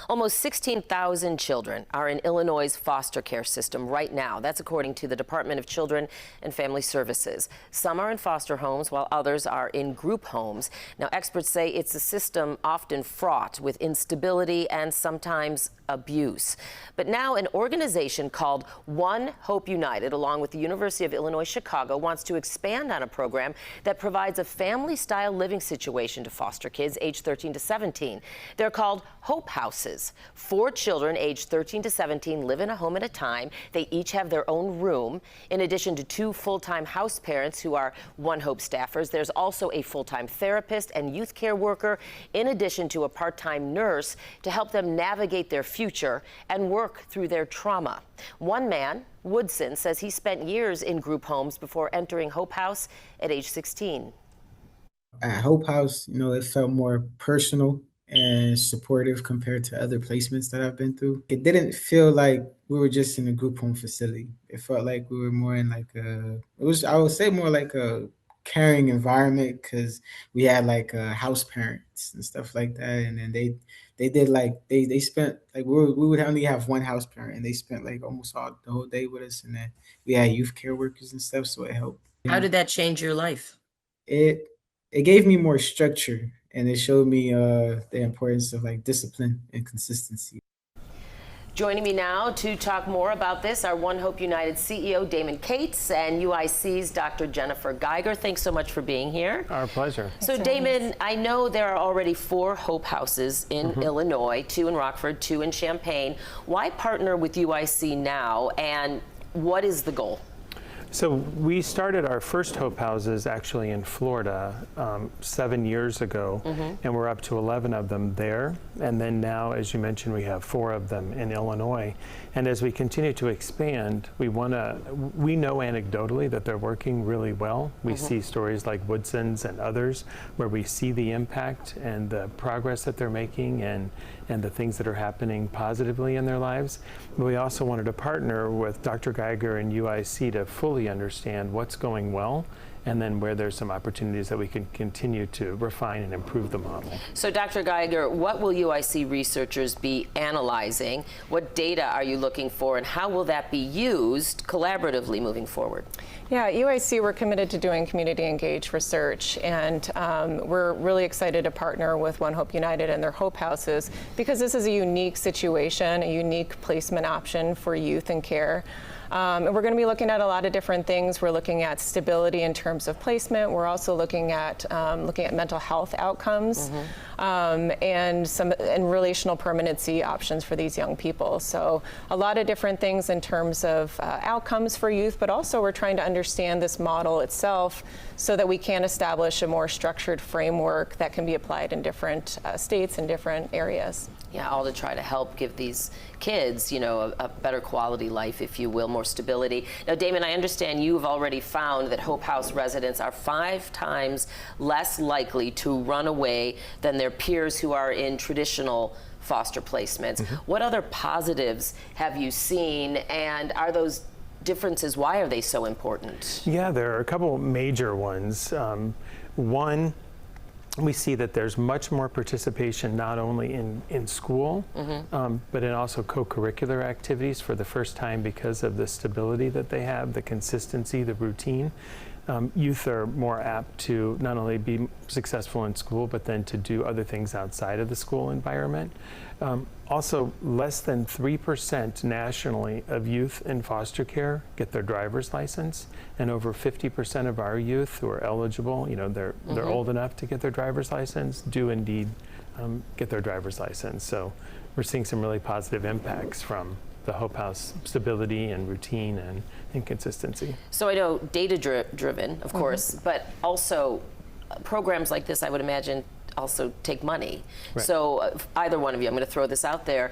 Almost 16,000 children are in Illinois' foster care system right now. That's according to the Department of Children and Family Services. Some are in foster homes while others are in group homes. Now, experts say it's a system often fraught with instability and sometimes abuse. But now an organization called One Hope United, along with the University of Illinois Chicago, wants to expand on a program that provides a family-style living situation to foster kids aged 13 to 17. They're called Hope Houses. 4 children aged 13 to 17 live in a home at a time. They each have their own room. In addition to 2 full-time house parents who are One Hope staffers, there's also a full-time therapist and youth care worker, in addition to a part-time nurse to help them navigate their future and work through their trauma. One man, Woodson, says he spent years in group homes before entering Hope House at age 16. At Hope House, it felt more personal and supportive compared to other placements that I've been through. It didn't feel like we were just in a group home facility. It felt like we were more in I would say more like a caring environment, because we had house parents and stuff like that. And then they spent we would only have one house parent, and they spent almost the whole day with us. And then we had youth care workers and stuff, so it helped. How did that change your life? It gave me more structure, and it showed me the importance of discipline and consistency. Joining me now to talk more about this are One Hope United CEO Damon Cates and UIC's Dr. Jennifer Gieger. Thanks so much for being here. Our pleasure. So Damon, I know there are already 4 Hope Houses in Illinois, 2 in Rockford, 2 in Champaign. Why partner with UIC now, and what is the goal? So we started our first Hope Houses actually in Florida 7 years ago, and we're up to 11 of them there. And then now, as you mentioned, we have 4 of them in Illinois. And as we continue to expand, we know anecdotally that they're working really well. We see stories like Woodson's and others where we see the impact and the progress that they're making and the things that are happening positively in their lives. But we also wanted to partner with Dr. Gieger and UIC to fully understand what's going well, and then where there's some opportunities that we can continue to refine and improve the model. So Dr. Gieger, what will UIC researchers be analyzing? What data are you looking for, and how will that be used collaboratively moving forward? Yeah, at UIC, we're committed to doing community-engaged research, and we're really excited to partner with One Hope United and their Hope Houses, because this is a unique situation, a unique placement option for youth and care. And we're going to be looking at a lot of different things. We're looking at stability in terms of placement. We're also looking at mental health outcomes and relational permanency options for these young people. So a lot of different things in terms of outcomes for youth, but also we're trying to understand this model itself so that we can establish a more structured framework that can be applied in different states and different areas. Yeah, all to try to help give these kids, a better quality life, if you will, more stability. Now, Damon, I understand you've already found that Hope House residents are 5 times less likely to run away than their peers who are in traditional foster placements. What other positives have you seen, and are those differences, why are they so important? Yeah, there are a couple major ones. One, we see that there's much more participation not only in school, but in also co-curricular activities for the first time because of the stability that they have, the consistency, the routine. Youth are more apt to not only be successful in school, but then to do other things outside of the school environment. Also, less than 3% nationally of youth in foster care get their driver's license, and over 50% of our youth who are eligible, they're old enough to get their driver's license, do indeed get their driver's license. So we're seeing some really positive impacts from the Hope House stability and routine and consistency. So I know data-driven, of course, but also programs like this, I would imagine, also take money. Right. So either one of you, I'm going to throw this out there,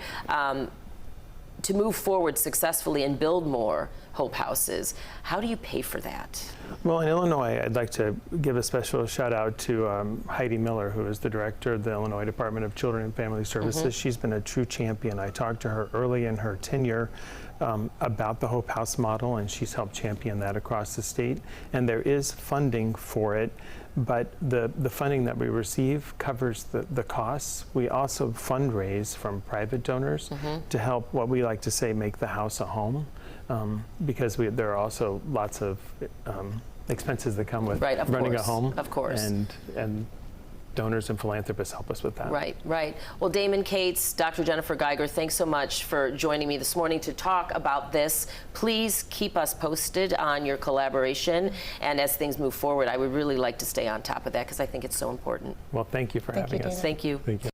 to move forward successfully and build more Hope Houses, how do you pay for that? Well, in Illinois, I'd like to give a special shout out to Heidi Miller, who is the director of the Illinois Department of Children and Family Services. She's been a true champion. I talked to her early in her tenure about the Hope House model, and she's helped champion that across the state. And there is funding for it. but the funding that we receive covers the costs. We also fundraise from private donors to help, what we like to say, make the house a home, because there are also lots of expenses that come with Right, of running course, a home. of course. And donors and philanthropists help us with that. Right, right. Well, Damon Cates, Dr. Jennifer Gieger, thanks so much for joining me this morning to talk about this. Please keep us posted on your collaboration, and as things move forward, I would really like to stay on top of that because I think it's so important. Well, thank you for having us. Thank you. Thank you.